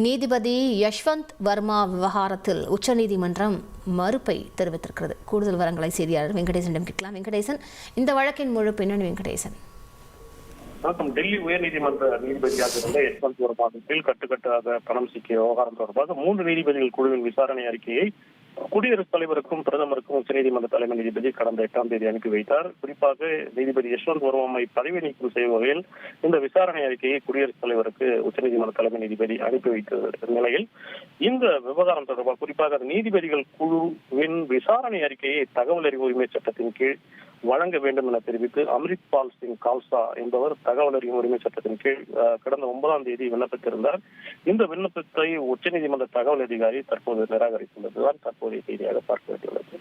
நீதிபதி யஷ்வந்த் வர்மா விவகாரத்தில் உச்சநீதிமன்றம் மறுப்பை தெரிவித்திருக்கிறது. கூடுதல் விவரங்களை செய்தியாளர் வெங்கடேசனிடம் கேட்கலாம். வெங்கடேசன், இந்த வழக்கின் முழு பின்னணி வெங்கடேசன். டெல்லி உயர்நீதிமன்ற நீதிபதியாக இருந்த யஷ்வந்த் வர்மா கட்டுக்கட்டாக பணம் சிக்கிய விவகாரம் தொடர்பாக 3 நீதிபதிகள் குழுவின் விசாரணை அறிக்கையை குடியரசுத் தலைவருக்கும் பிரதமருக்கும் உச்சநீதிமன்ற தலைமை நீதிபதி கடந்த 8ஆம் தேதி அனுப்பி வைத்தார். குறிப்பாக நீதிபதி யஷ்வந்த் வர்மாவை பதவி நீக்கம் செய்யும் வகையில் இந்த விசாரணை அறிக்கையை குடியரசுத் தலைவருக்கு உச்சநீதிமன்ற தலைமை நீதிபதி அனுப்பி வைத்த நிலையில் இந்த விவகாரம் தொடர்பாக குறிப்பாக நீதிபதிகள் குழுவின் விசாரணை அறிக்கையை தகவல் அறிவு உரிமை சட்டத்தின் கீழ் வழங்க வேண்டும் என தெரிவித்து அம்ரித்பால் சிங் கால்சா என்பவர் தகவல் அறிவு உரிமை சட்டத்தின் கீழ் கடந்த 9ஆம் தேதி விண்ணப்பித்திருந்தார். இந்த விண்ணப்பத்தை உச்சநீதிமன்ற தகவல் அதிகாரி தற்போது நிராகரித்துள்ளதுதான் தற்போதைய செய்தியாக பார்க்க வேண்டியுள்ளது.